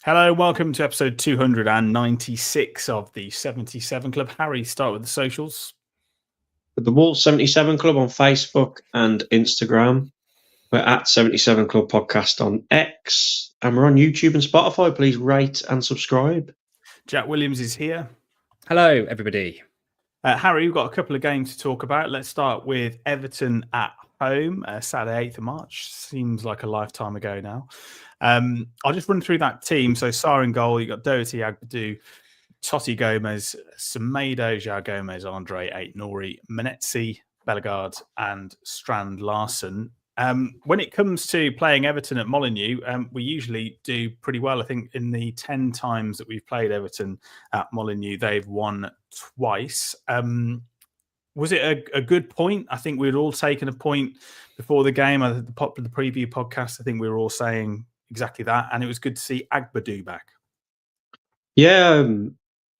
Hello, welcome to episode 296 of the 77 Club. Harry, start with the socials. The Wolves 77 Club on Facebook and Instagram. We're at 77 Club Podcast on X. And we're on YouTube and Spotify. Please rate and subscribe. Jack Williams is here. Hello, everybody. Harry, we've got a couple of games to talk about. Let's start with Everton at home, Saturday, 8th of March. Seems like a lifetime ago now. I'll just run through that team. So Sarr in goal, you've got Doherty, Agbadou, Totti Gomez, Semedo, João Gomez, Andre, Ait-Nouri, Menezes, Bellegarde, and Strand Larsen. When it comes to playing Everton at Molineux, we usually do pretty well. I think in the 10 times that we've played Everton at Molineux, they've won twice. Was it a good point? I think we'd all taken a point before the game. The preview podcast, I think we were all saying exactly that. And it was good to see Agbadou back. Yeah,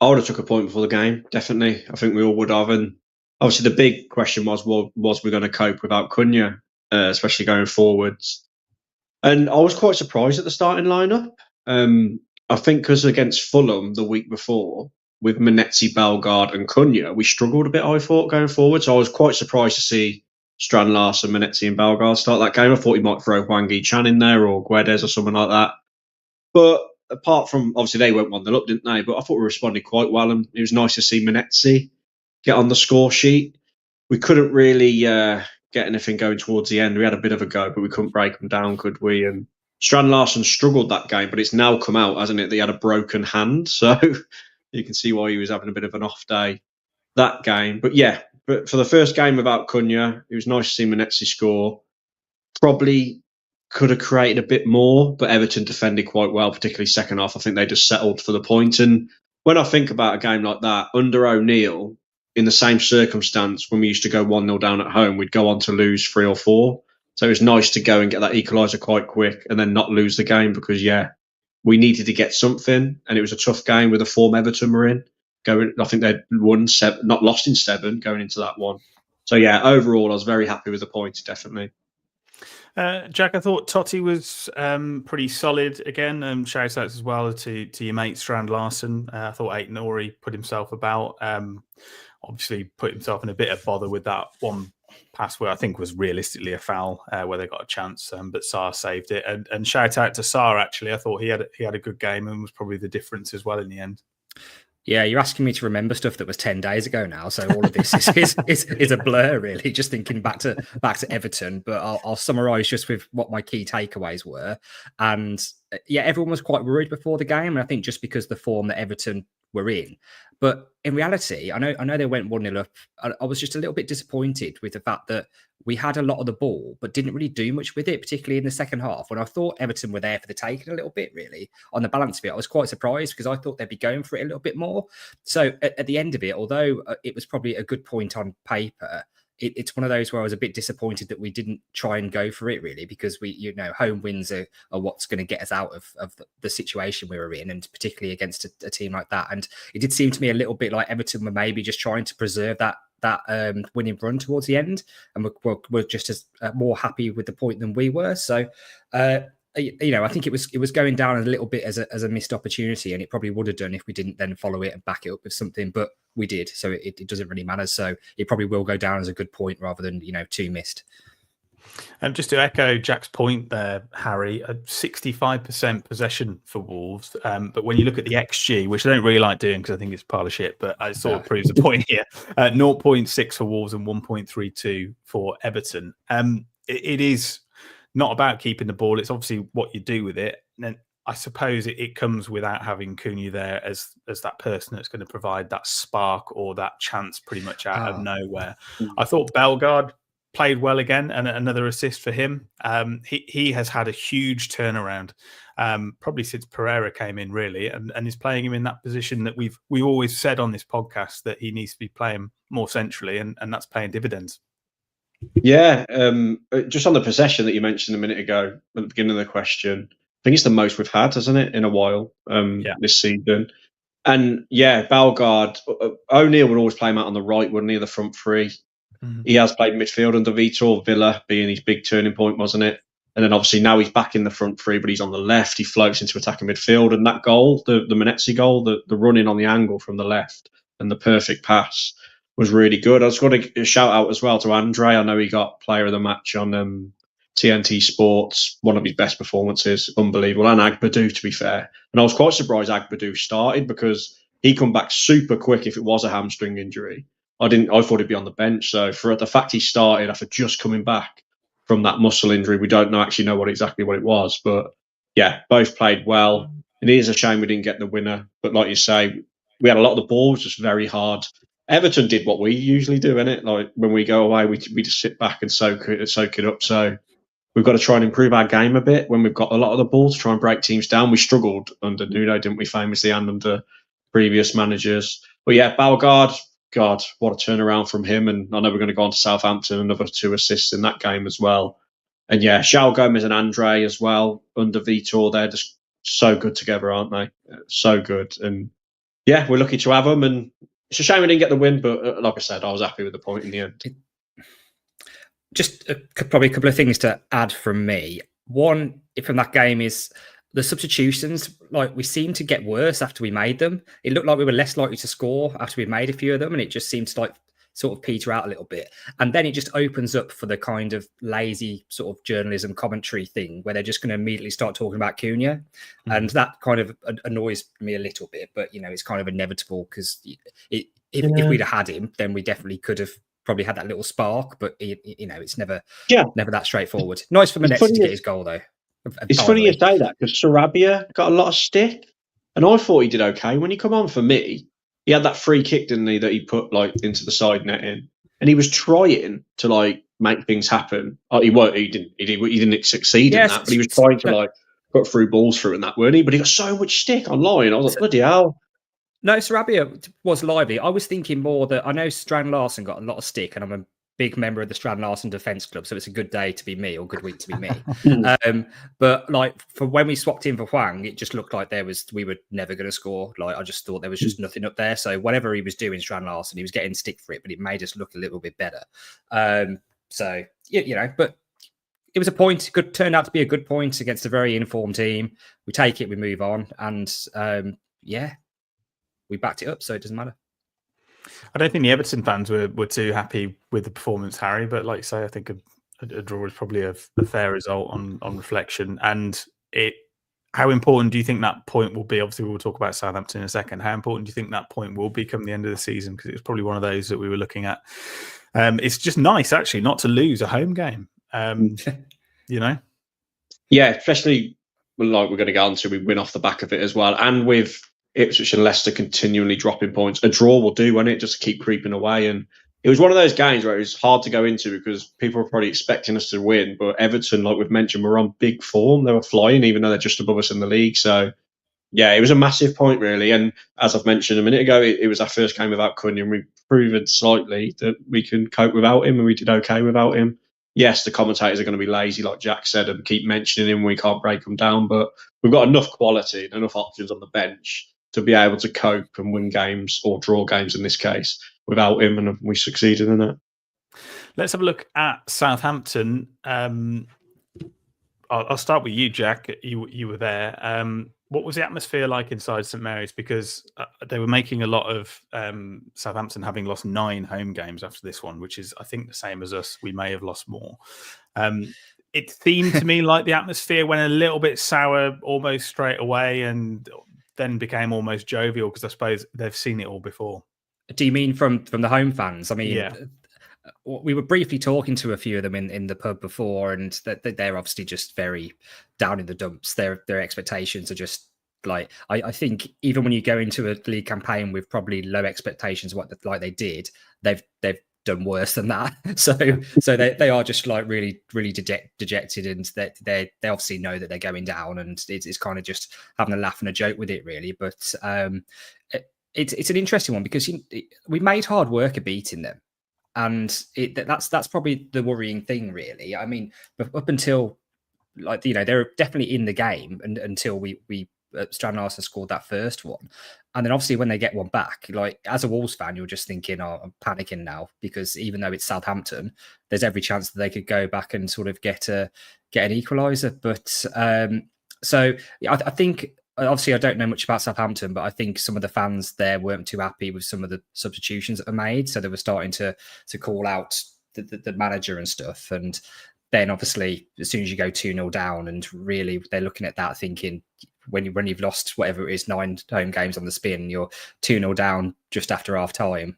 I would have took a point before the game, definitely. I think we all would have. And obviously the big question was we going to cope without Cunha, especially going forwards? And I was quite surprised at the starting lineup. I think because against Fulham the week before, with Menezes, Bellegarde and Cunha, we struggled a bit, I thought, going forward. So I was quite surprised to see Strand Larsen, Menezes and Bellegarde start that game. I thought he might throw Hwang Hee-chan in there or Guedes or something like that. But apart from, obviously they went 1-0 up, didn't they? But I thought we responded quite well, and it was nice to see Menezes get on the score sheet. We couldn't really get anything going towards the end. We had a bit of a go, but we couldn't break them down, could we? And Strand Larsen struggled that game, but it's now come out, hasn't it, that he had a broken hand. So you can see why he was having a bit of an off day that game. But yeah, but for the first game without Cunha, it was nice to see Menezes score. Probably could have created a bit more, but Everton defended quite well, particularly second half. I think they just settled for the point. And when I think about a game like that, under O'Neill, in the same circumstance, when we used to go 1-0 down at home, we'd go on to lose 3 or 4. So it was nice to go and get that equaliser quite quick and then not lose the game because, yeah, we needed to get something. And it was a tough game with the form Everton were in. I think they'd won 7, not lost in 7 going into that one. So, yeah, overall, I was very happy with the points, definitely. Jack, I thought Totti was pretty solid again. Shout outs as well to your mate Strand Larsen. I thought Ait-Nouri put himself about. Obviously put himself in a bit of bother with that one pass where I think was realistically a foul where they got a chance, but Sarr saved it. And shout out to Sarr, actually. I thought he had a good game and was probably the difference as well in the end. Yeah, you're asking me to remember stuff that was 10 days ago now, so all of this is a blur, really. Just thinking back to Everton, but I'll summarise just with what my key takeaways were. And yeah, everyone was quite worried before the game, and I think just because the form that Everton were in. But in reality, I know they went 1-0 up. I was just a little bit disappointed with the fact that we had a lot of the ball, but didn't really do much with it, particularly in the second half. When I thought Everton were there for the taking a little bit, really, on the balance of it, I was quite surprised because I thought they'd be going for it a little bit more. So at the end of it, although it was probably a good point on paper, it's one of those where I was a bit disappointed that we didn't try and go for it, really, because home wins are what's going to get us out of the situation we were in, and particularly against a team like that. And it did seem to me a little bit like Everton were maybe just trying to preserve that winning run towards the end, and we're just as more happy with the point than we were. So, I think it was going down a little bit as a missed opportunity, and it probably would have done if we didn't then follow it and back it up with something. But we did, so it doesn't really matter. So it probably will go down as a good point rather than 2 missed. And just to echo Jack's point there, Harry, 65% possession for Wolves. But when you look at the XG, which I don't really like doing because I think it's a pile of shit, but I sort of proves the point here. 0.6 for Wolves and 1.32 for Everton. It is not about keeping the ball. It's obviously what you do with it. And I suppose it comes without having Cunha there as that person that's going to provide that spark or that chance pretty much out of nowhere. I thought Bellegarde played well again, and another assist for him. He has had a huge turnaround, probably since Pereira came in, really, and is playing him in that position that we've always said on this podcast that he needs to be playing more centrally, and that's paying dividends. Yeah, just on the possession that you mentioned a minute ago at the beginning of the question, I think it's the most we've had, hasn't it, in a while this season. And yeah, Bellegarde, O'Neill would always play him out on the right, wouldn't he, the front three. Mm-hmm. He has played midfield under Vitor Villa, being his big turning point, wasn't it? And then obviously now he's back in the front three, but he's on the left. He floats into attacking midfield. And that goal, the Menezes goal, the running on the angle from the left and the perfect pass was really good. I just got a shout out as well to Andre. I know he got player of the match on TNT Sports, one of his best performances, unbelievable. And Agbadou, to be fair. And I was quite surprised Agbadou started because he come back super quick if it was a hamstring injury. I thought he'd be on the bench. So for the fact he started after just coming back from that muscle injury, we don't actually know exactly what it was. But yeah, both played well. It is a shame we didn't get the winner. But like you say, we had a lot of the balls, just very hard. Everton did what we usually do, innit? Like when we go away, we just sit back and soak it up. So we've got to try and improve our game a bit when we've got a lot of the ball to try and break teams down. We struggled under Nuno, didn't we, famously, and under previous managers. But yeah, Bellegarde, God, what a turnaround from him. And I know we're going to go on to Southampton, another 2 assists in that game as well. And yeah, João Gomez and Andre as well under Vitor. They're just so good together, aren't they? So good. And yeah, we're lucky to have them. And it's a shame we didn't get the win, but like I said, I was happy with the point in the end. Just probably a couple of things to add from me. One from that game is the substitutions. Like, we seemed to get worse after we made them. It looked like we were less likely to score after we made a few of them, and it just seemed to like sort of peter out a little bit. And then it just opens up for the kind of lazy sort of journalism commentary thing where they're just going to immediately start talking about Cunha. And that kind of annoys me a little bit, but you know, it's kind of inevitable because if we'd have had him, then we definitely could have probably had that little spark, but you know, it's never that straightforward. Nice for Menezes to get his goal though. It's funny you say that because Sarabia got a lot of stick, and I thought he did okay when he come on. For me, he had that free kick, didn't he, that he put like into the side netting, and he was trying to like make things happen. He didn't succeed in that, but he was trying to like put through balls through and that, weren't he? But he got so much stick online. I was like, bloody hell. No, Sarabia was lively. I was thinking more that I know Strand Larsen got a lot of stick, and I'm a big member of the Strand Larsen Defence Club, so it's a good day to be me, or good week to be me. But like for when we swapped in for Hwang, it just looked like we were never going to score. Like I just thought there was just nothing up there. So whatever he was doing, Strand Larsen, he was getting stick for it, but it made us look a little bit better. So you know, but it was a point. Turned out to be a good point against a very informed team. We take it, we move on, and we backed it up, so it doesn't matter. I don't think the Everton fans were too happy with the performance, Harry. But like you say, I think a draw is probably a fair result on reflection. And how important do you think that point will be? Obviously, we'll talk about Southampton in a second. How important do you think that point will be come the end of the season? Because it was probably one of those that we were looking at. It's just nice, actually, not to lose a home game. You know? Yeah, especially like we're going to get on to, we win off the back of it as well. And with Ipswich and Leicester continually dropping points, a draw will do, won't it? Just to keep creeping away. And it was one of those games where it was hard to go into because people were probably expecting us to win. But Everton, like we've mentioned, were on big form. They were flying, even though they're just above us in the league. So, yeah, it was a massive point, really. And as I've mentioned a minute ago, it was our first game without Cunha, and we've proven slightly that we can cope without him, and we did okay without him. Yes, the commentators are going to be lazy, like Jack said, and keep mentioning him. We can't break them down, but we've got enough quality and enough options on the bench to be able to cope and win games, or draw games in this case, without him, and we succeeded in it. Let's have a look at Southampton. I'll start with you, Jack. You were there. What was the atmosphere like inside St Mary's? Because they were making a lot of Southampton having lost 9 home games after this one, which is, I think, the same as us. We may have lost more. It seemed to me like the atmosphere went a little bit sour almost straight away, and then became almost jovial because I suppose they've seen it all before. Do you mean from the home fans? I mean, we were briefly talking to a few of them in the pub before, and they're obviously just very down in the dumps. Their expectations are just like, I think even when you go into a league campaign with probably low expectations, like they did, they've done worse than that. So they are just like really dejected, and they obviously know that they're going down, and it's kind of just having a laugh and a joke with it, really. But it's an interesting one because we made hard work of beating them, and that's probably the worrying thing, really. I mean, up until, like, you know, they're definitely in the game, and until we Strand Larsen scored that first one. And then obviously when they get one back, like as a Wolves fan, you're just thinking, oh, I'm panicking now, because even though it's Southampton, there's every chance that they could go back and sort of get an equaliser. But so I think, obviously I don't know much about Southampton, but I think some of the fans there weren't too happy with some of the substitutions that were made. So they were starting to call out the manager and stuff. And then obviously as soon as you go 2-0 down, and really they're looking at that thinking, when you've lost whatever it is, 9 home games on the spin, you're 2-0 down just after half time,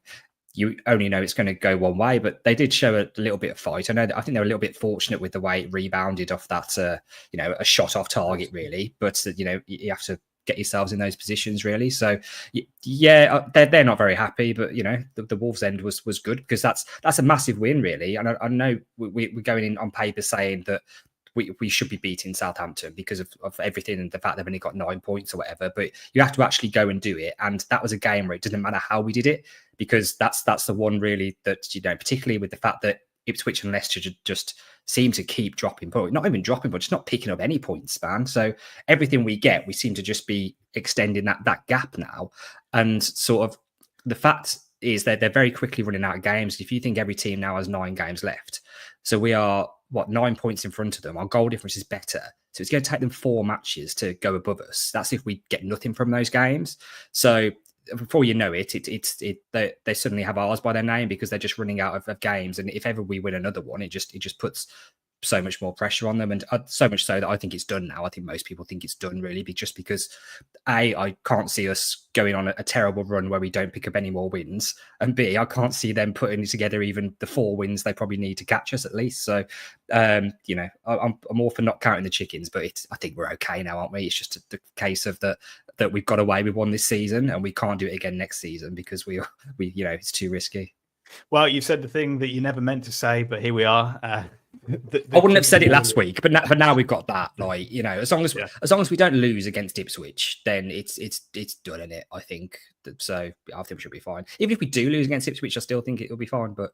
you only know it's going to go one way. But they did show a little bit of fight. I think they were a little bit fortunate with the way it rebounded off that a shot off target really, but you have to get yourselves in those positions really. So yeah, they're not very happy, but the Wolves end was good, because that's a massive win really. And I know we're going in on paper saying that we should be beating Southampton because of everything, and the fact they've only got 9 points or whatever, but you have to actually go and do it. And that was a game where it doesn't matter how we did it, because that's the one really that, particularly with the fact that Ipswich and Leicester just seem to keep dropping points, not even dropping, but just not picking up any points, man. So everything we get, we seem to just be extending that gap now. And sort of the fact is that they're very quickly running out of games. If you think every team now has 9 games left, so we are 9 points in front of them. Our goal difference is better, so it's going to take them 4 matches to go above us. That's if we get nothing from those games. So before you know it, they suddenly have ours by their name, because they're just running out of games. And if ever we win another one, it just puts so much more pressure on them, and so much so that I think it's done now. I think most people think it's done really, just because I can't see us going on a terrible run where we don't pick up any more wins, and B, I can't see them putting together even the 4 wins they probably need to catch us at least. So I'm all for not counting the chickens, but I think we're okay now, aren't we? It's just the case of that we've got away with one this season, and we can't do it again next season because we it's too risky. Well, you've said the thing that you never meant to say, but here we are. I wouldn't have said it last week, but now we've got that. Like, as long as we don't lose against Ipswich, then it's done in it, I think. So I think we should be fine. Even if we do lose against Ipswich, I still think it'll be fine. But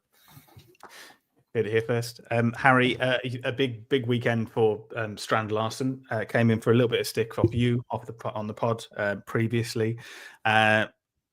Heard it here first. Harry, a big weekend for Strand Larsen. Came in for a little bit of stick off you on the pod previously.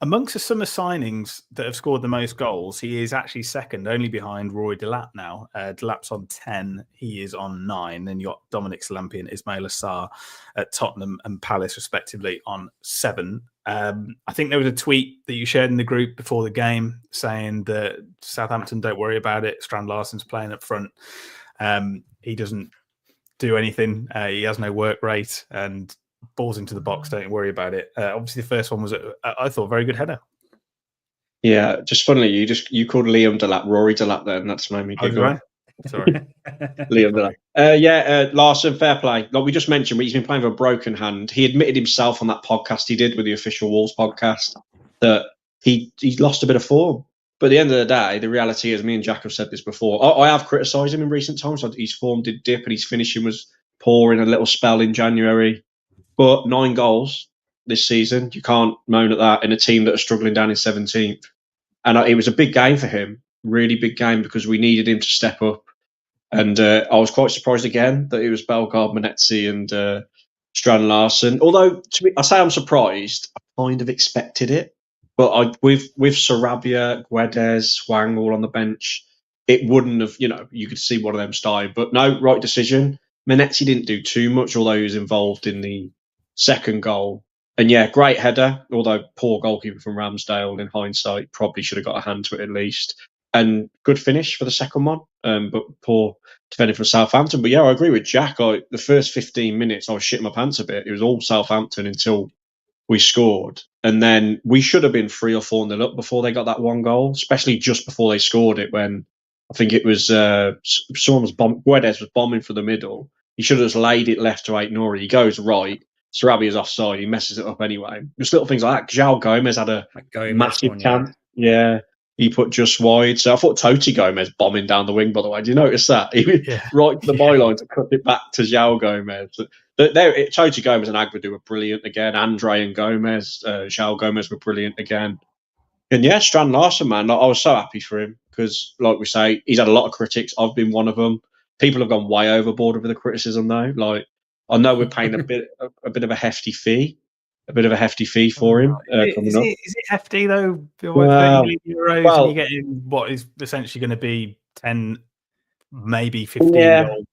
Amongst the summer signings that have scored the most goals, he is actually second, only behind Rory Delap now. Delap's on 10, he is on 9. Then you got Dominic Solanke and Ismail Assar at Tottenham and Palace, respectively, on 7. I think there was a tweet that you shared in the group before the game saying that Southampton, don't worry about it. Strand Larsen's playing up front. He doesn't do anything. He has no work rate, and balls into the box, don't worry about it. Obviously the first one was I thought a very good header. Yeah, just funnily you called Liam Delap Rory Delap there, and that's made me giggle. Right. Sorry. Liam Delap. Larsen, fair play. Like we just mentioned, he's been playing with a broken hand. He admitted himself on that podcast he did with the official Wolves podcast that he lost a bit of form. But at the end of the day, the reality is, me and Jack have said this before, I have criticised him in recent times. His form did dip, and his finishing was poor in a little spell in January. But 9 goals this season, you can't moan at that in a team that are struggling down in 17th. And it was a big game for him, really big game, because we needed him to step up. And I was quite surprised again that it was Bellegarde, Manetzi and Strand Larsen. Although, I say I'm surprised, I kind of expected it. But with Sarabia, Guedes, Hwang all on the bench, it wouldn't have, you could see one of them starting. But no, right decision. Manetzi didn't do too much, although he was involved in the second goal. And yeah, great header, although poor goalkeeper from Ramsdale in hindsight, probably should have got a hand to it at least. And good finish for the second one, but poor defending from Southampton. But yeah, I agree with Jack. The first 15 minutes, I was shitting my pants a bit. It was all Southampton until we scored. And then we should have been 3 or 4-0 up before they got that one goal, especially just before they scored it, when I think it was Guedes was bombing for the middle. He should have just laid it left to Aït-Nouri. He goes right. Sarabia's offside. He messes it up anyway. Just little things like that. João Gomez had a massive chance. Yeah, he put just wide. So I thought Toti Gomez bombing down the wing, by the way. Did you notice that? He was right to the byline to cut it back to João Gomez. Toti Gomez and Agbedu were brilliant again. Andre and Gomez, João Gomez were brilliant again. And yeah, Strand Larsen, man, I was so happy for him because, like we say, he's had a lot of critics. I've been one of them. People have gone way overboard with the criticism, though. Like, I know we're paying a bit of a hefty fee, for him coming up. Is it hefty though? Well, 30 million euros, and well, you're getting what is essentially going to be 10, maybe 15 yeah. goals.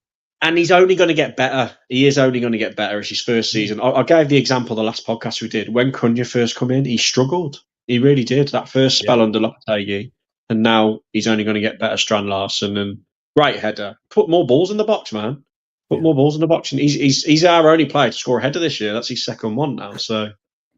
And he's only going to get better. He is only going to get better as his first season. I gave the example the last podcast we did. When Cunha first come in, he struggled. He really did. That first spell under Lopetegui. And now he's only going to get better. Strand Larsen and great header. Put more balls in the box, man. Put more balls in the box. And he's our only player to score a header this year. That's his second one now. So,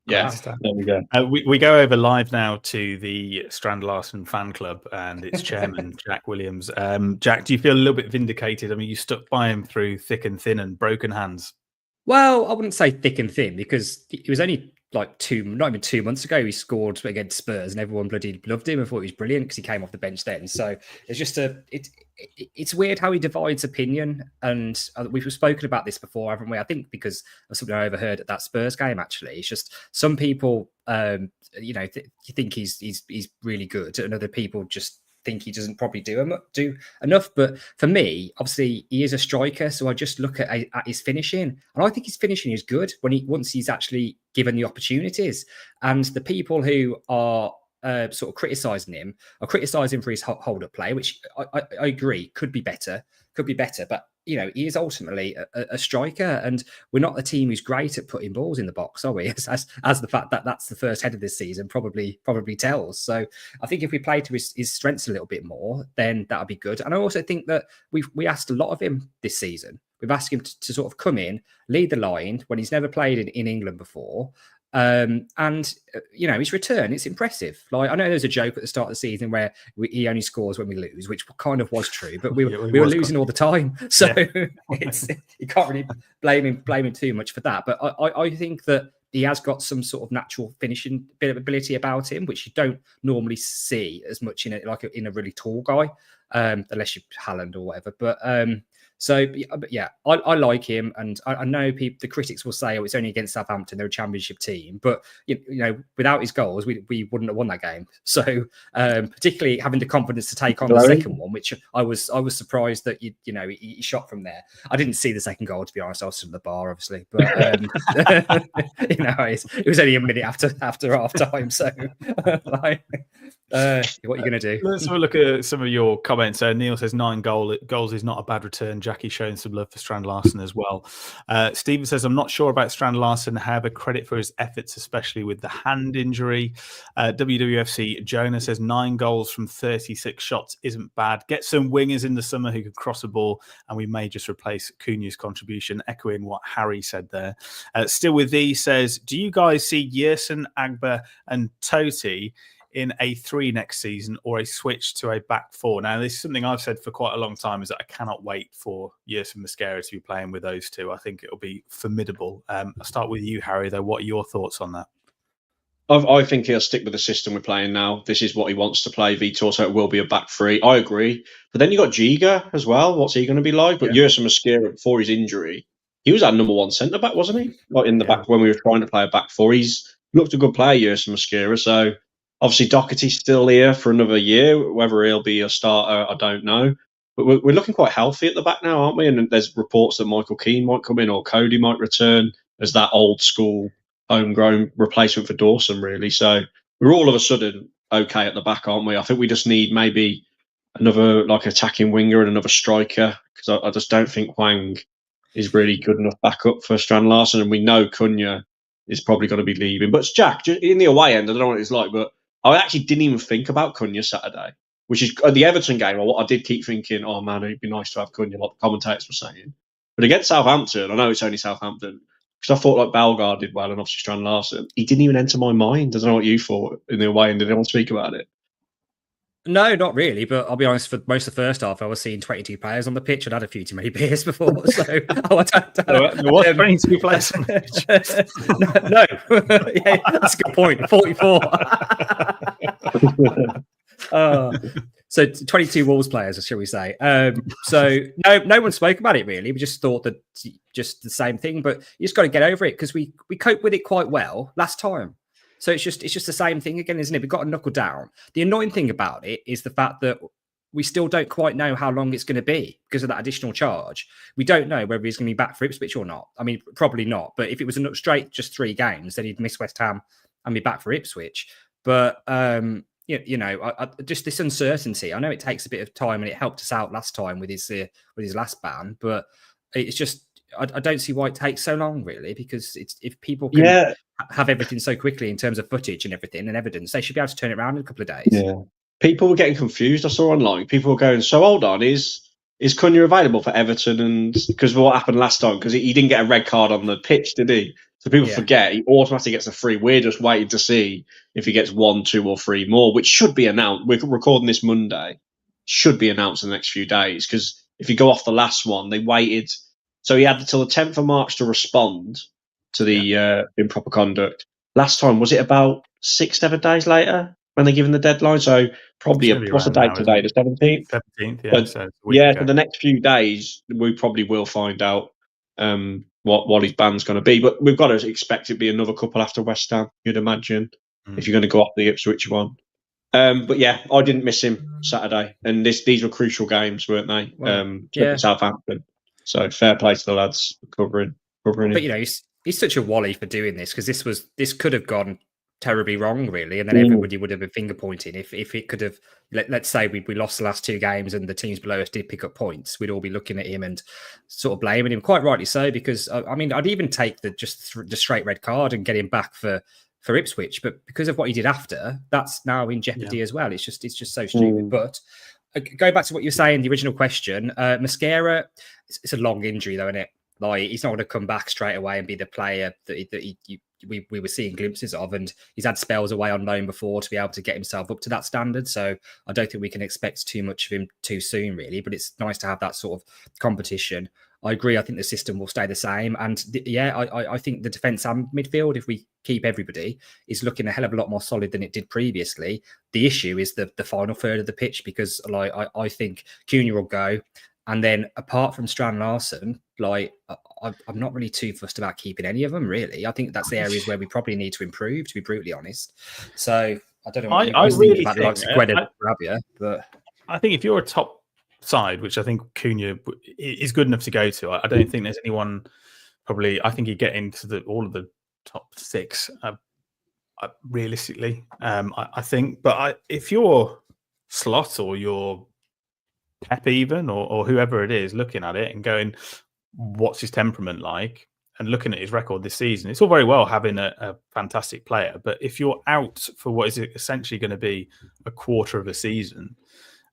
yeah, there we go. We go over live now to the Strand Larsen fan club and its chairman, Jack Williams. Jack, do you feel a little bit vindicated? I mean, you stuck by him through thick and thin and broken hands. Well, I wouldn't say thick and thin because it was only like not even 2 months ago he scored against Spurs and everyone bloody loved him and thought he was brilliant because he came off the bench then. So it's just it's weird how he divides opinion, and we've spoken about this before, haven't we? I think because of something I overheard at that Spurs game. Actually, it's just some people, you think he's really good, and other people just think he doesn't probably do enough. But for me, obviously, he is a striker, so I just look at his finishing, and I think his finishing is good once he's actually given the opportunities. And the people who are sort of criticising him are criticising for his hold-up play, which I agree could be better. But he is ultimately a striker, and we're not a team who's great at putting balls in the box, are we? As the fact that that's the first header this season probably tells. So I think if we play to his strengths a little bit more, then that would be good. And I also think that we asked a lot of him this season. We've asked him to sort of come in, lead the line when he's never played in England before. His return, it's impressive. Like, I know there's a joke at the start of the season where he only scores when we lose, which kind of was true, but we were losing all the time. So you can't really blame him too much for that. But I think that he has got some sort of natural finishing bit of ability about him, which you don't normally see as much in a really tall guy, unless you're Haaland or whatever. But I like him, and I know the critics will say, "Oh, it's only against Southampton; they're a Championship team." But without his goals, we wouldn't have won that game. So, particularly having the confidence to take on the second one, which I was surprised that he shot from there. I didn't see the second goal, to be honest. I was stood at the bar, obviously, but it was only a minute after half time. So, what are you going to do? Let's have a look at some of your comments. Neil says 9 goals is not a bad return. Jackie showing some love for Strand Larsen as well. Stephen says, I'm not sure about Strand Larsen. However, credit for his efforts, especially with the hand injury. WWFC Jonah says 9 goals from 36 shots isn't bad. Get some wingers in the summer who can cross a ball, and we may just replace Cunha's contribution, echoing what Harry said there. Still with thee says, do you guys see Yerson, Agba and Totti in a 3 next season, or a switch to a back 4? Now, this is something I've said for quite a long time, is that I cannot wait for Yerson Mosquera to be playing with those two. I think it'll be formidable. I'll start with you, Harry, though. What are your thoughts on that? I think he'll stick with the system we're playing now. This is what he wants to play, Vitor, so it will be a back 3. I agree. But then you got Giga as well. What's he going to be like? But Yerson Mosquera, before his injury, he was our number 1 centre-back, wasn't he? Like in the back when we were trying to play a back 4. He's looked a good player, Yerson Mosquera, so... Obviously, Doherty's still here for another year. Whether he'll be a starter, I don't know. But we're looking quite healthy at the back now, aren't we? And there's reports that Michael Keane might come in or Cody might return as that old school homegrown replacement for Dawson, really. So we're all of a sudden okay at the back, aren't we? I think we just need maybe another attacking winger and another striker, because I just don't think Hwang is really good enough backup for Strand Larsen. And we know Cunha is probably going to be leaving. But Jack, in the away end, I don't know what it's like, but I actually didn't even think about Cunha Saturday, which is at the Everton game. I did keep thinking, oh man, it'd be nice to have Cunha, like the commentators were saying. But against Southampton, I know it's only Southampton, because I thought like Bellegarde did well and obviously Strand Larsen. He didn't even enter my mind. I don't know what you thought in the away end. Did anyone speak about it? No, not really. But I'll be honest, for most of the first half, I was seeing 22 players on the pitch and had a few too many beers before. So there was 22 players on the pitch. No. Yeah, that's a good point. 44. So 22 Wolves players, shall we say. So no one spoke about it really. We just thought that just the same thing, but you just got to get over it, because we coped with it quite well last time. So it's just the same thing again, isn't it? We've got to knuckle down. The annoying thing about it is the fact that we still don't quite know how long it's going to be because of that additional charge. We don't know whether he's going to be back for Ipswich or not. I mean, probably not. But if it was a straight just 3 games, then he'd miss West Ham and be back for Ipswich. But just this uncertainty. I know it takes a bit of time, and it helped us out last time with his last ban. But it's just I don't see why it takes so long, really, because if people can have everything so quickly in terms of footage and everything and evidence, they should be able to turn it around in a couple of days. Yeah. People were getting confused. I saw online. People were going, so hold on, is Cunha available for Everton? And because what happened last time, because he didn't get a red card on the pitch, did he? So people forget he automatically gets a free. We're just waiting to see if he gets 1, 2, or 3 more, which should be announced. We're recording this Monday. Should be announced in the next few days, because if you go off the last one, they waited. So he had until the 10th of March to respond to the improper conduct. Last time, was it about 6-7 days later when they given the deadline? So probably what's the date today? The 17th? 17th, yeah. But, so for the next few days, we probably will find out what his ban's going to be. But we've got to expect it to be another couple after West Ham, you'd imagine, if you're going to go off the Ipswich one. But yeah, I didn't miss him Saturday. And these were crucial games, weren't they? Southampton. So fair play to the lads for covering him. But, he's such a wally for doing this, because this could have gone terribly wrong, really, and then everybody would have been finger pointing. If it could have, let's say we lost the last 2 games and the teams below us did pick up points, we'd all be looking at him and sort of blaming him, quite rightly so, because I mean, I'd even take the straight red card and get him back for Ipswich, but because of what he did after, that's now in jeopardy as well. It's just so stupid. But going back to what you were saying, the original question, Mascara, it's a long injury though, isn't it? Like, he's not going to come back straight away and be the player that we were seeing glimpses of, and he's had spells away on loan before to be able to get himself up to that standard. So I don't think we can expect too much of him too soon, really. But it's nice to have that sort of competition. I agree. I think the system will stay the same, and I think the defence and midfield, if we keep everybody, is looking a hell of a lot more solid than it did previously. The issue is the final third of the pitch, because I think Cunha will go. And then apart from Strand Larsen, I'm not really too fussed about keeping any of them, really. I think that's the areas where we probably need to improve, to be brutally honest. So I don't know what I really about the likes of Gweda, but I think if you're a top side, which I think Cunha is good enough to go to, I don't think there's anyone probably. I think he'd get into all of the top 6 realistically. I think, but if you're Slot or you're Pep even, or whoever it is, looking at it and going, what's his temperament like, and looking at his record this season, it's all very well having a fantastic player, but if you're out for what is essentially going to be a quarter of a season,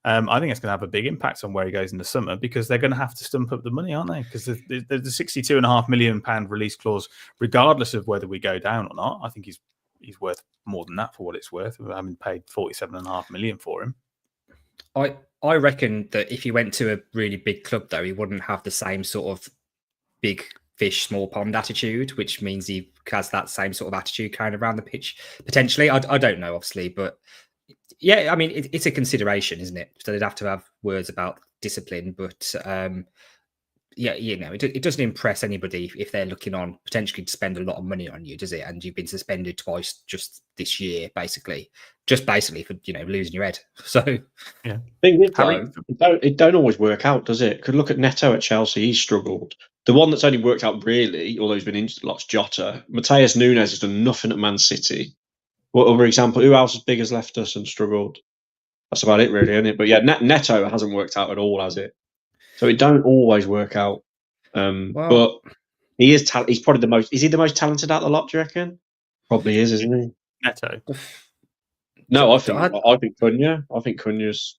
I think it's going to have a big impact on where he goes in the summer, because they're going to have to stump up the money, aren't they? Because the £62.5 million release clause, regardless of whether we go down or not, I think he's worth more than that for what it's worth. Having paid £47.5 million for him. I reckon that if he went to a really big club, though, he wouldn't have the same sort of big fish, small pond attitude, which means he has that same sort of attitude carrying around the pitch, potentially. I don't know, obviously, but yeah, I mean, it's a consideration, isn't it? So they'd have to have words about discipline, but it doesn't impress anybody if they're looking on potentially to spend a lot of money on you, does it? And you've been suspended twice just this year, basically for losing your head. So yeah, it don't always work out, does it? Could look at Neto at Chelsea; he's struggled. The one that's only worked out really, although he's been injured lots, Jota. Mateus Nunes has done nothing at Man City. What other example? Who else as big has left us and struggled? That's about it, really, isn't it? But yeah, Neto hasn't worked out at all, has it? So it don't always work out. But he is. He's probably the most. Is he the most talented out of the lot? Do you reckon? Probably is, isn't he? Neto. No, I think Cunha. I think Cunha's,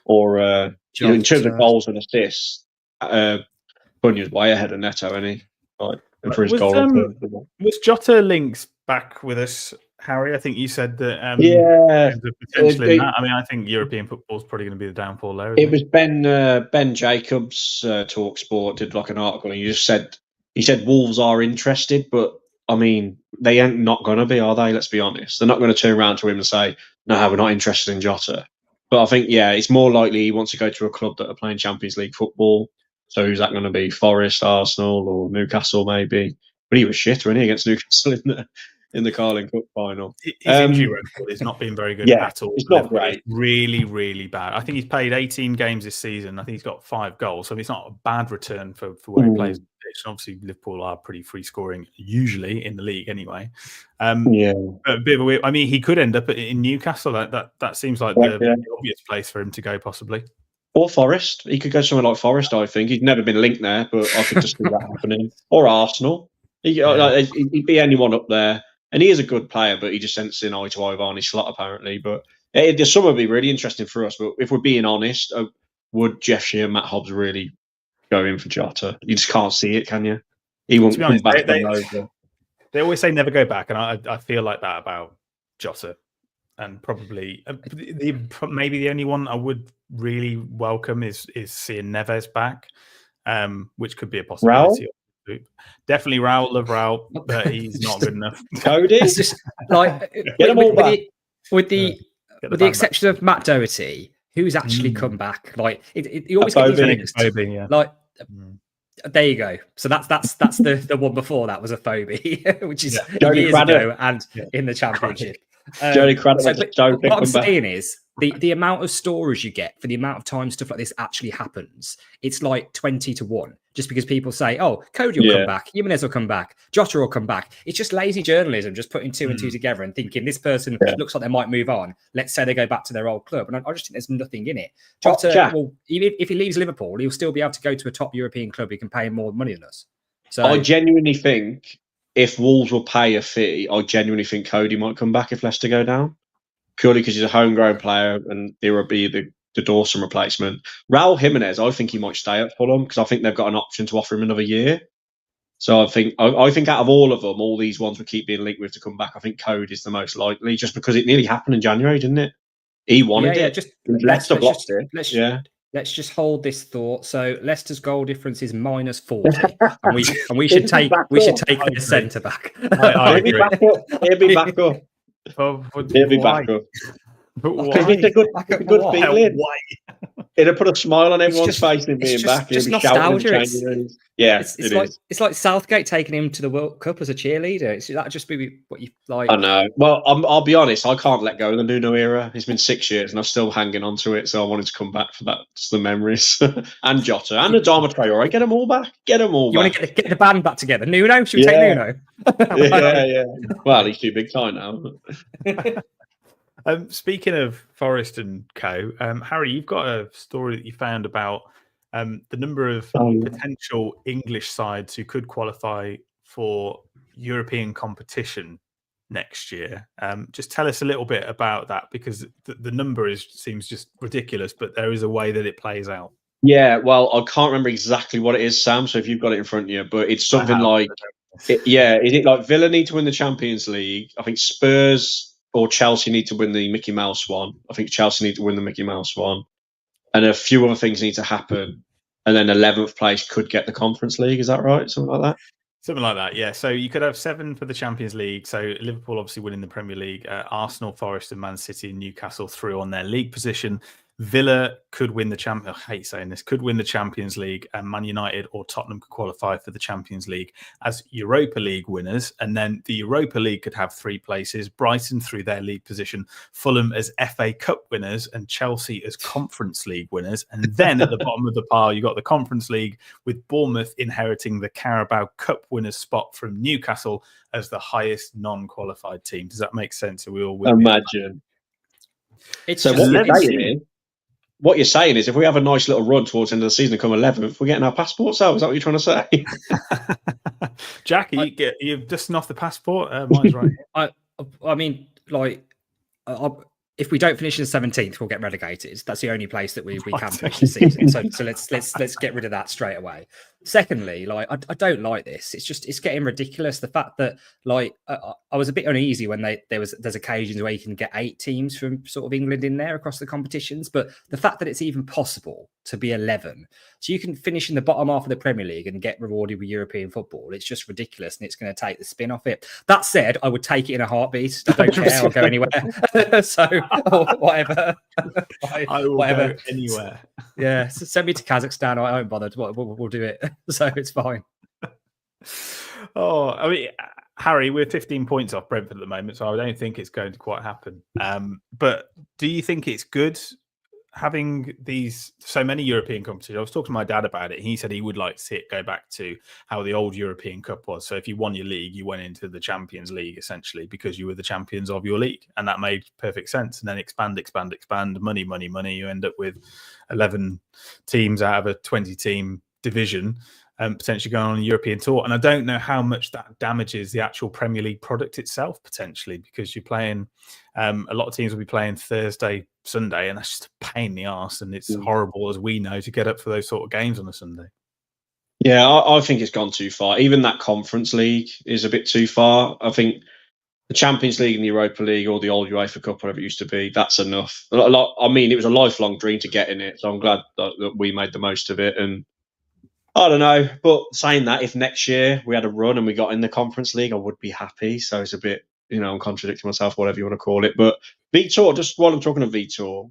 or in terms of goals and assists, Cunha's way ahead of Neto, isn't he? And for his goal. Was Jota linked back with us, Harry? I think you said that. Potentially in that. I mean, I think European football is probably going to be the downfall there. It was Ben Jacobs, Talk Sport, did like an article, and he said Wolves are interested, but I mean, they ain't not going to be, are they? Let's be honest. They're not going to turn around to him and say, no, we're not interested in Jota. But I think, it's more likely he wants to go to a club that are playing Champions League football. So who's that going to be? Forest, Arsenal, or Newcastle, maybe? But he was shit, wasn't he, against Newcastle in the Carling Cup final. His injury record is not been very good at all. It's not great. It's really, really bad. I think he's played 18 games this season. I think he's got 5 goals. So it's not a bad return for where he plays. Obviously, Liverpool are pretty free scoring usually in the league anyway. A bit of a weird. I mean, he could end up in Newcastle. That seems like the obvious place for him to go, possibly. Or Forest. He could go somewhere like Forest, I think. He'd never been linked there, but I could just see that happening. Or Arsenal. He'd be anyone up there. And he is a good player, but he just sends in eye to eye with Arnie Slot, apparently. But the summer would be really interesting for us. But if we're being honest, would Jeff Shea and Matt Hobbs really go in for Jota? You just can't see it, can you? He won't come back. They always say never go back, and I feel like that about Jota. And probably maybe the only one I would really welcome is seeing Neves back, which could be a possibility. Raul? Definitely Raul, love Raul, but he's not good enough. Cody? It's just like with the exception of Matt Doherty, who's actually come back. Like he always gets mixed. Like there you go. So that's the one before that was a Phobie, which is years ago and in the Championship. What I'm saying is the amount of stories you get for the amount of time stuff like this actually happens, it's like 20-1. Just because people say, "Oh, Cody will come back, Jimenez will come back, Jota will come back." It's just lazy journalism, just putting 2 and 2 together and thinking this person looks like they might move on. Let's say they go back to their old club, and I just think there's nothing in it. Jota, well, even if he leaves Liverpool, he'll still be able to go to a top European club who can pay him more money than us. So I genuinely think if Wolves will pay a fee, I genuinely think Cody might come back if Leicester go down, purely because he's a homegrown player and there will be the Dawson replacement. Raul Jimenez, I think he might stay at Fulham because I think they've got an option to offer him another year. So I think out of all of them, all these ones we keep being linked with to come back, I think Cody is the most likely, just because it nearly happened in January, didn't it? He wanted it. Leicester blocked it. Let's just hold this thought. So Leicester's goal difference is -40, and we should take the centre back. He'll be back up. He'll be back up. Because it's a good feeling. It'll put a smile on everyone's face in being back. Just nostalgia. It's like Southgate taking him to the World Cup as a cheerleader. That'd just be what you like. I know. Well, I'll be honest. I can't let go of the Nuno era. It's been 6 years, and I'm still hanging on to it. So I wanted to come back for that. Just the memories and Jota and Adama Traore. Get them all back. You want to get the band back together? Nuno? Should we take Nuno? yeah. Well, he's too big time now. Speaking of Forest and co, Harry, you've got a story that you found about the number of potential English sides who could qualify for European competition next year. Just tell us a little bit about that, because the number seems just ridiculous, but there is a way that it plays out. Yeah, well, I can't remember exactly what it is, Sam, so if you've got it in front of you, but it's something like, is it like Villa need to win the Champions League? I think Spurs or Chelsea need to win the Mickey Mouse one. I think Chelsea need to win the Mickey Mouse one. And a few other things need to happen. And then 11th place could get the Conference League. Is that right? Something like that? Something like that, yeah. So you could have 7 for the Champions League. So Liverpool obviously winning the Premier League. Arsenal, Forest and Man City and Newcastle through on their league position. Villa could win I hate saying this, could win the Champions League, and Man United or Tottenham could qualify for the Champions League as Europa League winners. And then the Europa League could have 3 places, Brighton through their league position, Fulham as FA Cup winners, and Chelsea as Conference League winners. And then at the bottom of the pile, you got the Conference League with Bournemouth inheriting the Carabao Cup winners spot from Newcastle as the highest non-qualified team. Does that make sense? Are we all with imagine? It's so what you're saying is if we have a nice little run towards the end of the season and come 11th, we're getting our passports out. Is that what you're trying to say? Jack, you're dusting off the passport? Mine's right here. I mean, like, if we don't finish in 17th, we'll get relegated. That's the only place that we can finish the season. So let's get rid of that straight away. Secondly, like I don't like this. It's getting ridiculous. The fact that like I was a bit uneasy when there's occasions where you can get 8 teams from sort of England in there across the competitions, but the fact that it's even possible to be 11, so you can finish in the bottom half of the Premier League and get rewarded with European football, it's just ridiculous, and it's going to take the spin off it. That said, I would take it in a heartbeat. I don't care. I'll go anywhere. So whatever. I will go anywhere. Yeah, so send me to Kazakhstan. I won't bother. We'll do it. So it's fine. I mean, Harry, we're 15 points off Brentford at the moment, so I don't think it's going to quite happen. But do you think it's good having these so many European competitions? I was talking to my dad about it. He said he would like to see it go back to how the old European Cup was. So if you won your league, you went into the Champions League essentially because you were the champions of your league, and that made perfect sense. And then expand, money. You end up with 11 teams out of a 20-team division. Potentially going on a European tour. And I don't know how much that damages the actual Premier League product itself, potentially, because you're playing, a lot of teams will be playing Thursday, Sunday, and that's just a pain in the arse. And it's horrible, as we know, to get up for those sort of games on a Sunday. Yeah, I think it's gone too far. Even that Conference League is a bit too far. I think the Champions League and the Europa League, or the old UEFA Cup, whatever it used to be, that's enough. I mean, it was a lifelong dream to get in it, so I'm glad that we made the most of it. And I don't know, but saying that, if next year we had a run and we got in the Conference League, I would be happy. So it's a bit, I'm contradicting myself, whatever you want to call it. But Vitor, just while I'm talking to Vitor,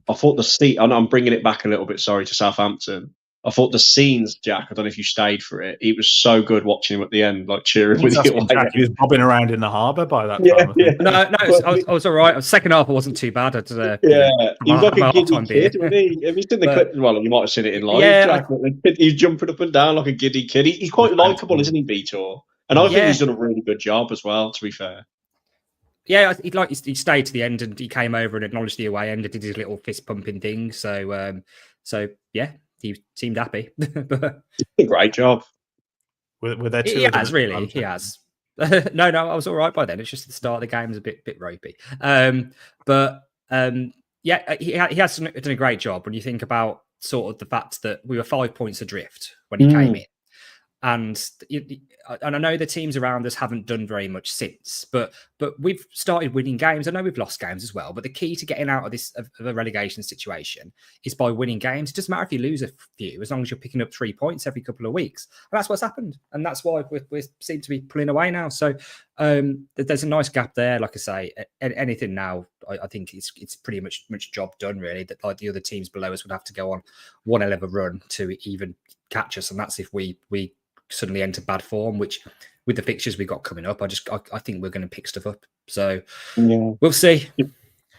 I thought the seat, and I'm bringing it back a little bit, sorry, to Southampton. I thought the scenes, Jack, I don't know if you stayed for it. It was so good watching him at the end, like cheering with you. Jack, he was bobbing around in the harbour by that time. Yeah. No, I was all right. The second half, I wasn't too bad. He was like a giddy kid, wasn't he? Have you seen the clip? Well, you might have seen it in live, Jack. He's jumping up and down like a giddy kid. He's quite likeable, isn't he, Vitor? And I think he's done a really good job as well, to be fair. Yeah, he stayed to the end, and he came over and acknowledged the away end and did his little fist pumping thing. So yeah, he seemed happy. A great job. Were there two? He has really. He has. No, I was all right by then. It's just the start of the game was a bit ropey. Yeah, he has done a great job when you think about sort of the fact that we were 5 points adrift when he came in. And I know the teams around us haven't done very much since, but we've started winning games. I know we've lost games as well, but the key to getting out of this of a relegation situation is by winning games. It doesn't matter if you lose a few, as long as you're picking up 3 points every couple of weeks. And that's what's happened, and that's why we seem to be pulling away now. So there's a nice gap there. Like I say, anything now, I think it's pretty much job done really. That like the other teams below us would have to go on one hell of a run to even catch us, and that's if we suddenly enter bad form, which with the fixtures we got coming up, I think we're going to pick stuff up. So we'll see.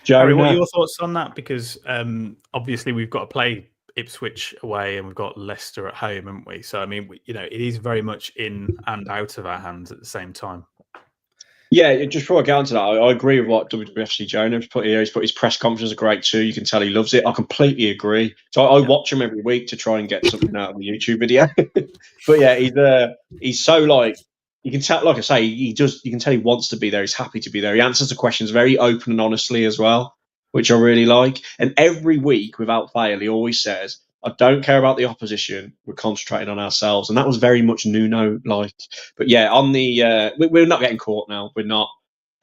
Harry, what are your thoughts on that? Because obviously we've got to play Ipswich away and we've got Leicester at home, haven't we? So I mean, it is very much in and out of our hands at the same time. Yeah, just before I get onto that, I agree with what wwfc Jonah has put here. He's put his press conferences are great too. You can tell he loves it. I completely agree. So I watch him every week to try and get something out of the YouTube video. But yeah, he's so like, you can tell, like I say, you can tell he wants to be there. He's happy to be there. He answers the questions very open and honestly as well, which I really like. And every week, without fail, he always says, I don't care about the opposition. We're concentrating on ourselves. And that was very much Nuno-like. But yeah, on the we're not getting caught now. We're not.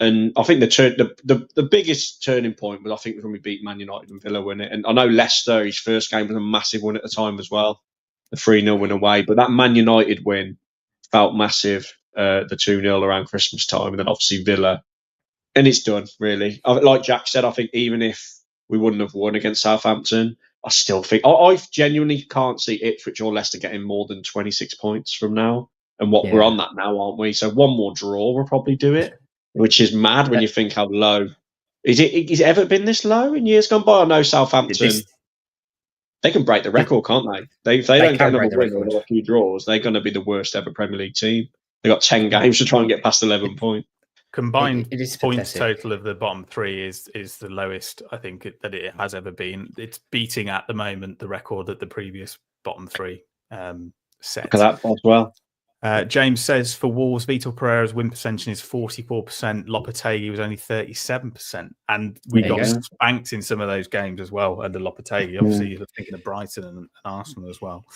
And I think the biggest turning point was, I think, when we beat Man United and Villa, wasn't it? And I know Leicester, his first game was a massive win at the time as well. The 3-0 win away. But that Man United win felt massive, the 2-0 around Christmas time. And then obviously Villa. And it's done, really. Like Jack said, I think even if we wouldn't have won against Southampton, I still think I genuinely can't see Ipswich or Leicester getting more than 26 points from now. And we're on that now, aren't we? So one more draw will probably do it, which is mad when you think how low. Is it ever been this low in years gone by? I know Southampton, they can break the record, can't they? If they don't get another win or a few draws, they're going to be the worst ever Premier League team. They've got 10 games to try and get past 11 points. Combined points total of the bottom three is the lowest I think that it has ever been. It's beating at the moment the record that the previous bottom three set. Look at that as well. James says for Wolves, Vitor Pereira's win percentage is 44%. Lopetegui was only 37%, and we got spanked in some of those games as well under Lopetegui. Obviously, you're thinking of Brighton and Arsenal as well.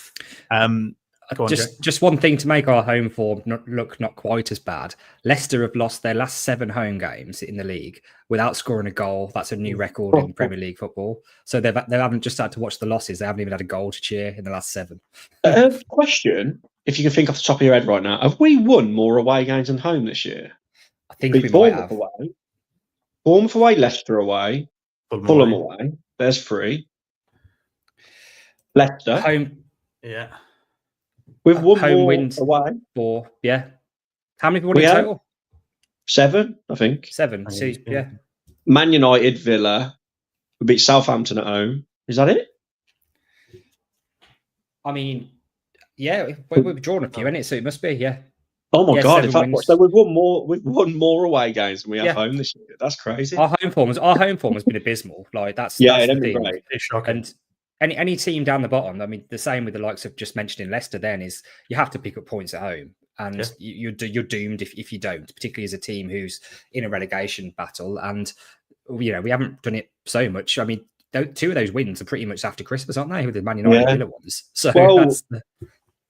Just one thing to make our home form look not quite as bad. Leicester have lost their last 7 home games in the league without scoring a goal. That's a new record in Premier League football. So they haven't just had to watch the losses. They haven't even had a goal to cheer in the last 7. Question, if you can think off the top of your head right now, have we won more away games than home this year? I think we might have. Bournemouth away, Leicester away, Fulham away. There's 3. Leicester. Home. Yeah. We've won home more wins away. 4. Yeah. How many have we won in total? 7, I think. 7. See, yeah. Man United, Villa. We beat Southampton at home. Is that it? I mean, yeah, we've drawn a few, innit? So it must be, yeah. Oh my God! In 7 fact, wins. so we've won more away games than we have home this year. That's crazy. Our home form has been abysmal. Like that's the thing. Great. It's shocking. And any team down the bottom, I mean, the same with the likes of just mentioning Leicester. Then is you have to pick up points at home, and you're doomed if you don't. Particularly as a team who's in a relegation battle, and we haven't done it so much. I mean, 2 of those wins are pretty much after Christmas, aren't they? With the Man United Villa ones. So that's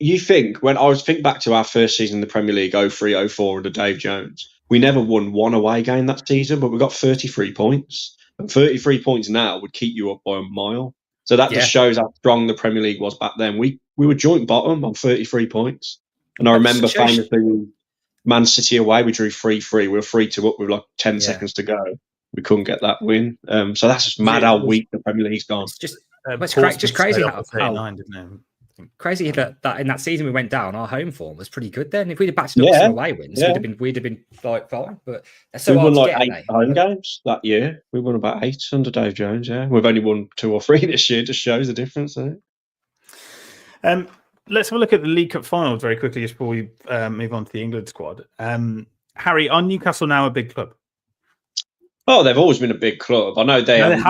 you think when I was think back to our first season in the Premier League, 03-04 under Dave Jones, we never won one away game that season, but we got 33 points. And 33 points now would keep you up by a mile. So that just shows how strong the Premier League was back then. We were joint bottom on 33 points. And I remember famously Man City away, we drew 3-3. We were 3-2 up with like 10 seconds to go. We couldn't get that win. So that's just mad how weak the Premier League's gone. It's just crazy how crazy that in that season we went down. Our home form was pretty good then. If we'd have backed up some away wins, we'd have been like fine. But so we won like 8 home games that year. We won about 8 under Dave Jones. Yeah, we've only won 2 or 3 this year. Just shows the difference. Let's have a look at the League Cup finals very quickly just before we move on to the England squad. Harry, are Newcastle now a big club? Oh, they've always been a big club. I know they haven't.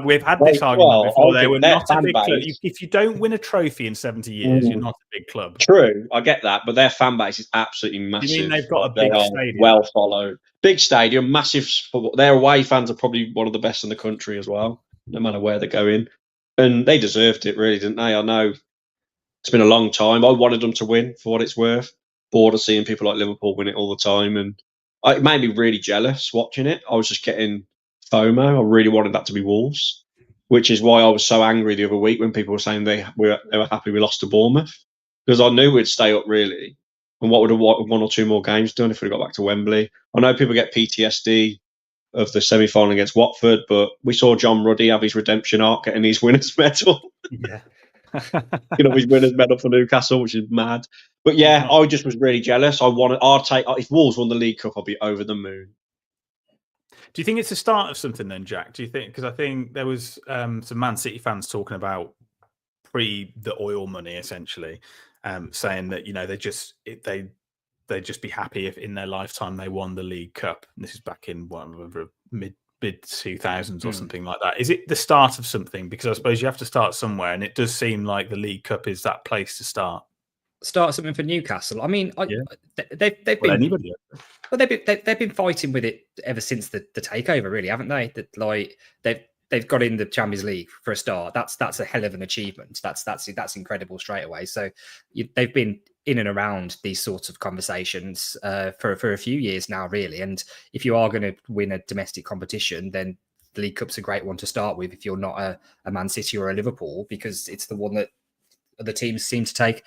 We've had this argument before. They were not a big club. If you don't win a trophy in 70 years, you're not a big club. True, I get that, but their fan base is absolutely massive. You mean they've got a big stadium? Well followed. Big stadium, massive. Their away fans are probably one of the best in the country as well, no matter where they're going. And they deserved it, really, didn't they? I know it's been a long time. I wanted them to win for what it's worth. Bored of seeing people like Liverpool win it all the time, and it made me really jealous watching it. I was just getting FOMO. I really wanted that to be Wolves, which is why I was so angry the other week when people were saying they were happy we lost to Bournemouth, because I knew we'd stay up really. And what would have 1 or 2 more games done if we got back to Wembley? I know people get PTSD of the semi-final against Watford, but we saw John Ruddy have his redemption arc, getting his winners' medal. Yeah. His winners' medal for Newcastle, which is mad. But yeah, I just was really jealous. If Wolves won the League Cup, I'll be over the moon. Do you think it's the start of something then, Jack? Do you think? Because I think there was some Man City fans talking about pre the oil money, essentially, saying that they'd just be happy if in their lifetime they won the League Cup. And this is back in mid 2000s or something like that. Is it the start of something? Because I suppose you have to start somewhere, and it does seem like the League Cup is that place to start. Start something for Newcastle. I mean, they've been fighting with it ever since the takeover, really, haven't they? That like they've got in the Champions League for a start. That's a hell of an achievement. That's incredible straight away. So they've been in and around these sorts of conversations for a few years now, really. And if you are going to win a domestic competition, then the League Cup's a great one to start with. If you're not a Man City or a Liverpool, because it's the one that the teams seem to take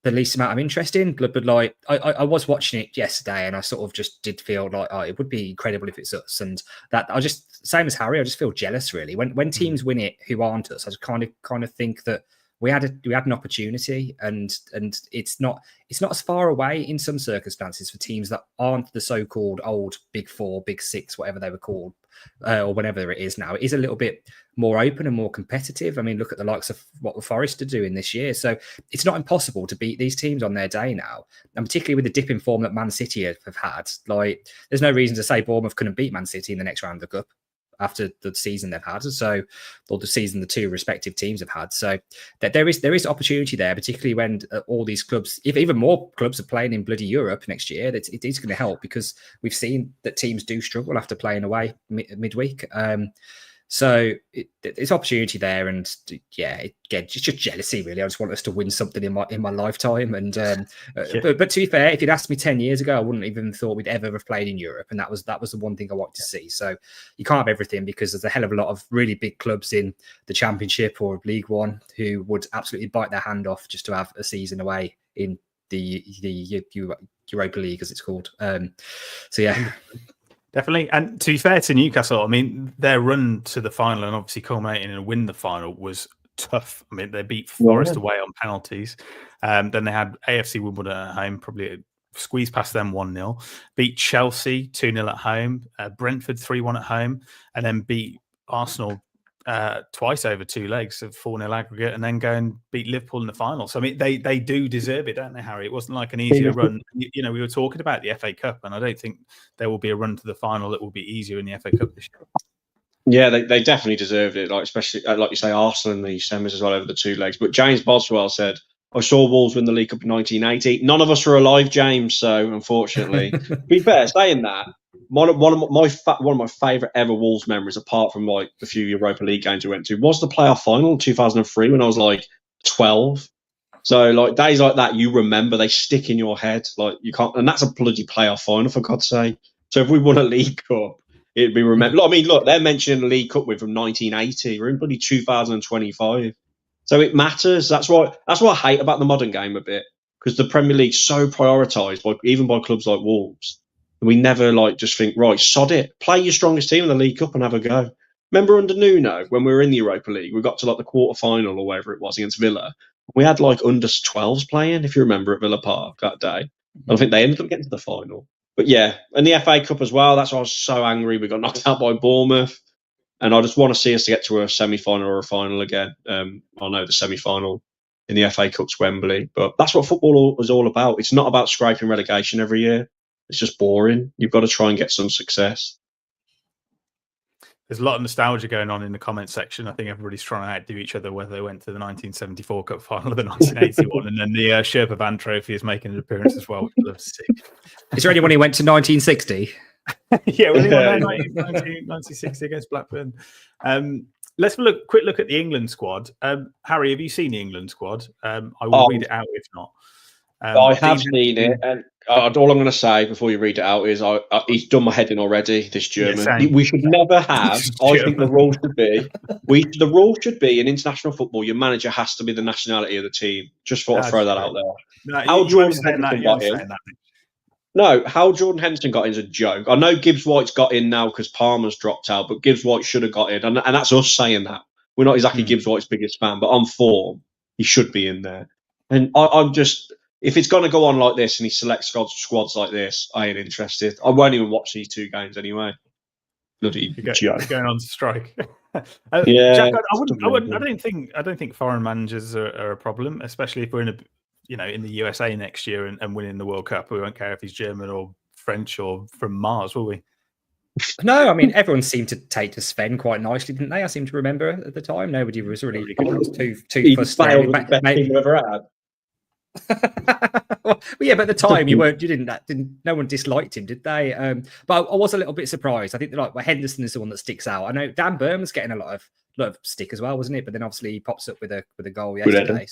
the least amount of interest in. But like I was watching it yesterday, and I sort of just did feel like it would be incredible if it's us. And that I just, same as Harry, I just feel jealous really when teams win it who aren't us. I just kind of think that we had an opportunity, and it's not as far away in some circumstances for teams that aren't the so-called old Big Four, Big Six, whatever they were called, or whatever it is now. It is a little bit more open and more competitive. I mean, look at the likes of what the Forest are doing this year. So it's not impossible to beat these teams on their day now, and particularly with the dip in form that Man City have had. Like, there's no reason to say Bournemouth couldn't beat Man City in the next round of the Cup after the season they've had, or the season the 2 respective teams have had. So that there is opportunity there, particularly when all these clubs, if even more clubs are playing in bloody Europe next year, that it is going to help, because we've seen that teams do struggle after playing away midweek. So it's opportunity there, and again, it's just jealousy really. I just want us to win something in my lifetime. And but to be fair, if you'd asked me 10 years ago, I wouldn't even thought we'd ever have played in Europe, and that was the one thing I wanted to see. So you can't have everything, because there's a hell of a lot of really big clubs in the Championship or League One who would absolutely bite their hand off just to have a season away in the Europa League, as it's called. So yeah. Definitely. And to be fair to Newcastle, I mean, their run to the final and obviously culminating in a win the final was tough. I mean, they beat Forest away on penalties. Then they had AFC Wimbledon at home, probably squeezed past them 1-0, beat Chelsea 2-0 at home, Brentford 3-1 at home, and then beat Arsenal twice over 2 legs of 4-0 aggregate, and then go and beat Liverpool in the final. So I mean, they do deserve it, don't they, Harry? It wasn't like an easier run. You know, we were talking about the FA Cup, and I don't think there will be a run to the final that will be easier in the FA Cup this year. Yeah, they definitely deserved it. Like, especially like you say, Arsenal in the semis as well over the 2 legs. But James Boswell said, "I saw Wolves win the League Cup in 1980. None of us were alive, James. So unfortunately, to be fair, saying that, one of my favourite ever Wolves memories, apart from like the few Europa League games we went to, was the playoff final in 2003 when I was like 12. So like days like that, you remember, they stick in your head. Like you can't, and that's a bloody playoff final for God's sake. So if we won a League Cup, it'd be remembered. I mean, look, they're mentioning the League Cup win from 1980. We're in bloody 2025. So it matters. That's what I hate about the modern game a bit, because the Premier League's so prioritised, even by clubs like Wolves. We never like just think, right, sod it. Play your strongest team in the League Cup and have a go. Remember under Nuno, when we were in the Europa League, we got to like the quarter-final or whatever it was against Villa. We had like under 12s playing, if you remember, at Villa Park that day. And I think they ended up getting to the final. But yeah, and the FA Cup as well. That's why I was so angry. We got knocked out by Bournemouth. And I just want to see us to get to a semi-final or a final again. I know the semi-final in the FA Cup's Wembley. But that's what football is all about. It's not about scraping relegation every year. It's just boring. You've got to try and get some success. There's a lot of nostalgia going on in the comment section. I think everybody's trying to outdo each other, whether they went to the 1974 Cup final or the 1981. And then the Sherpa Van Trophy is making an appearance as well, which I love to see. Is there anyone who went to 1960? Yeah, we won 1960 against Blackburn. Let's have a quick look at the England squad. Harry, have you seen the England squad? I will read it out if not. I have seen it, and all I'm going to say before you read it out is he's done my head in already, this German. Yeah, we should never have, I think the rule should be, in international football, your manager has to be the nationality of the team. Just thought I'd throw that out there. No, how Jordan Henderson got in. No, how Jordan Henderson got in is a joke. I know Gibbs White's got in now because Palmer's dropped out, but Gibbs White should have got in. And that's us saying that. We're not exactly Gibbs White's biggest fan, but on form, he should be in there. And I'm just... If it's going to go on like this and he selects squads like this, I ain't interested. I won't even watch these 2 games anyway. Bloody joke. Going on strike. Yeah, Jack, I don't think foreign managers are a problem, especially if we're in the USA next year and winning the World Cup. We won't care if he's German or French or from Mars, will we? No, I mean, everyone seemed to take to Sven quite nicely, didn't they? I seem to remember at the time. Nobody was really too frustrated. Maybe we've ever had. Well, yeah, but at the time no one disliked him, did they? But I was a little bit surprised. I think Henderson is the one that sticks out. I know Dan Burn was getting a lot of stick as well, wasn't it? But then obviously he pops up with a goal yesterday.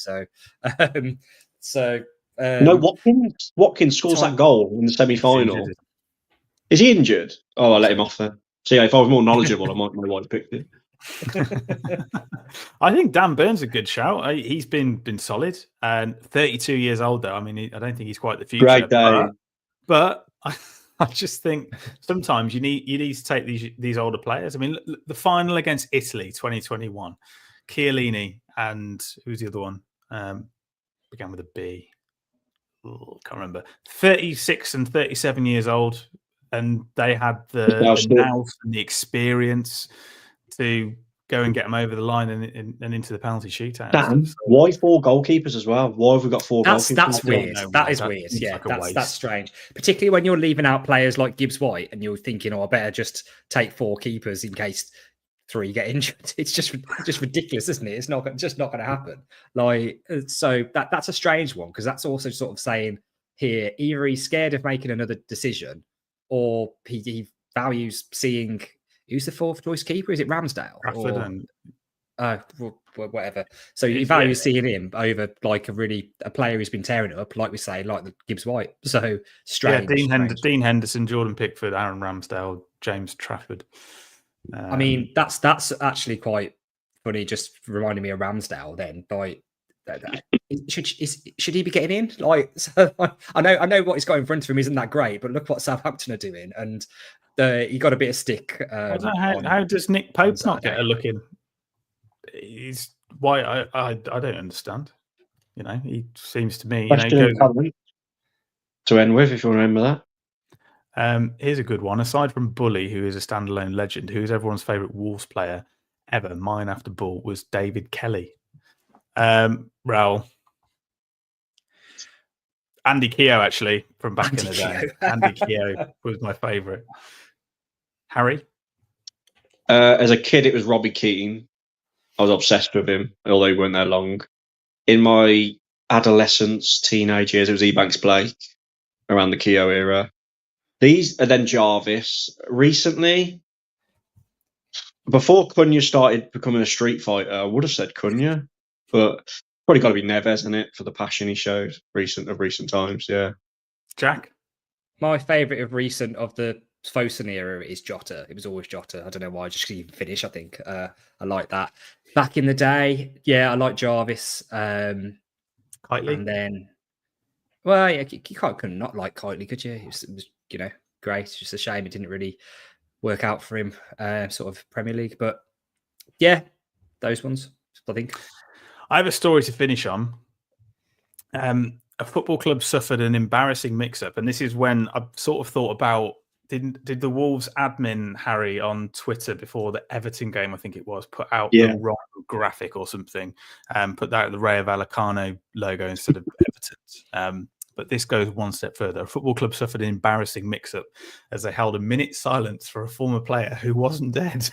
No, Watkins scores that goal in the semi-final. Is he injured? Oh, I'll let him off then. So yeah, if I was more knowledgeable, I might have picked it. I think Dan Burns a good shout. He's been solid and 32 years old though. I mean, I don't think he's quite the future. Great day. But I just think sometimes you need to take these older players. I mean, the final against Italy 2021, Chiellini and who's the other one? Began with a B. Can't remember. 36 and 37 years old, and they had the nous and the experience to go and get them over the line and into the penalty shootout. Dan, why 4 goalkeepers as well? Why have we got 4 goalkeepers? That's weird. That is weird. Yeah, that's strange. Particularly when you're leaving out players like Gibbs White and you're thinking, I better just take 4 keepers in case 3 get injured. It's just ridiculous, isn't it? It's just not going to happen. So that's a strange one, because that's also sort of saying here either he's scared of making another decision, or he values seeing who's the 4th choice keeper. Is it Ramsdale? Whatever. So he values seeing him over a player who's been tearing it up, like we say, like the Gibbs White. So strange. Yeah, Dean Henderson, Jordan Pickford, Aaron Ramsdale, James Trafford. I mean, that's actually quite funny. Just reminding me of Ramsdale. Then, should he be getting in? So I know what he's got in front of him isn't that great, but look what Southampton are doing, and he got a bit of stick. I don't know how does Nick Pope not get a look in? He's why I don't understand. He seems to me. to end with, if you remember that. Here's a good one. Aside from Bully, who is a standalone legend, who is everyone's favourite Wolves player ever, mine after Bull was David Kelly. Raul. Andy Keogh, actually, from back in the day. Andy Keogh was my favourite. Harry? As a kid, it was Robbie Keane. I was obsessed with him, although he weren't there long. In my adolescence, teenage years, it was Ebanks Blake around the Keogh era. These are then Jarvis. Recently, before Cunha started becoming a street fighter, I would have said Cunha, but probably got to be Neves, isn't it, for the passion he showed recent times, yeah. Jack? My favourite of the Fosun era is Jota. It was always Jota. I don't know why, just because he can finish, I think. I like that. Back in the day, yeah, I like Jarvis. Kitely? And then, well, yeah, you couldn't not like Kitely, could you? It was great. It's just a shame it didn't really work out for him, sort of Premier League. But yeah, those ones, I think. I have a story to finish on. A football club suffered an embarrassing mix-up, and this is when I sort of thought about did the Wolves admin Harry on Twitter before the Everton game, I think it was, put out the wrong graphic or something, put that the Rayo Vallecano logo instead of Everton's. But this goes one step further. A football club suffered an embarrassing mix-up as they held a minute's silence for a former player who wasn't dead.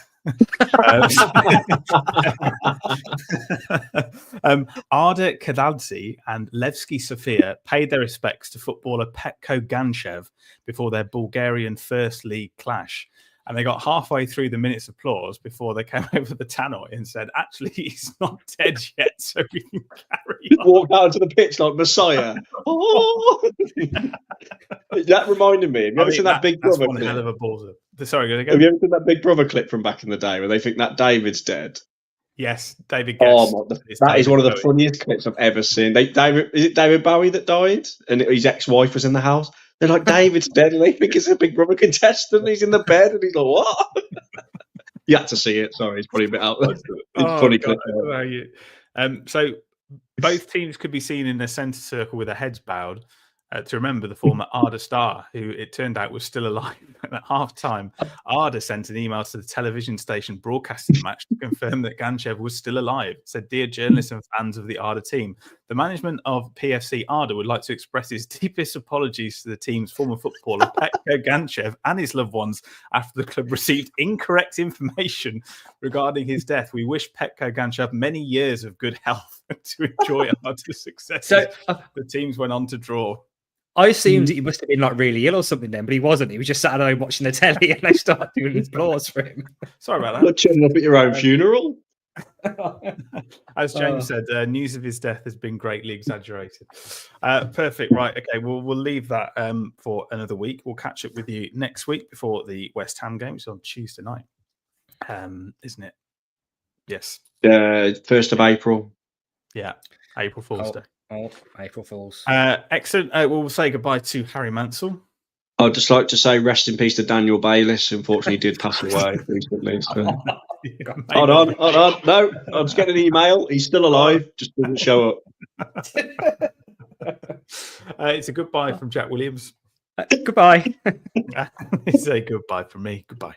Arda Kadadze and Levski Sofia paid their respects to footballer Petko Ganchev before their Bulgarian First League clash. And they got halfway through the minute's applause before they came over the tannoy and said, actually, he's not dead yet, so we can carry on. Walked out onto the pitch like Messiah. Oh! That reminded me. Have you ever seen that Big Brother clip? Hell of a baller. Sorry, go again. Have you ever seen that Big Brother clip from back in the day where they think that David's dead? Yes, David Guest. That is one of the funniest clips I've ever seen. Is it David Bowie that died? And his ex-wife was in the house? They're like, David's dead, and they think it's a Big Brother contestant. He's in the bed, and he's like, what? You had to see it. Sorry, it's probably a bit out there. It's funny clip. So both teams could be seen in the centre circle with their heads bowed to remember the former Arda star, who it turned out was still alive. And at half-time, Arda sent an email to the television station broadcasting the match to confirm that Ganchev was still alive. It said, dear journalists and fans of the Arda team, the management of PFC Arda would like to express his deepest apologies to the team's former footballer, Petko Ganchev, and his loved ones after the club received incorrect information regarding his death. We wish Petko Ganchev many years of good health to enjoy Arda's success. So the teams went on to draw. I assumed that he must have been like really ill or something then, but he wasn't. He was just sat at home watching the telly and they started doing applause for him. Sorry about that. Not turning up at your own funeral. As James said, news of his death has been greatly exaggerated. Perfect. Right. Okay. We'll leave that for another week. We'll catch up with you next week before the West Ham game. So on Tuesday night, isn't it? Yes. 1st of April. Yeah. April Fool's Day. Oh, April Fools. Excellent. We'll say goodbye to Harry Mansell. I'd just like to say rest in peace to Daniel Bayliss. Unfortunately, he did pass away recently. So. Hold on. No, I was getting an email. He's still alive, just didn't show up. It's a goodbye from Jack Williams. Goodbye. It's a goodbye from me. Goodbye.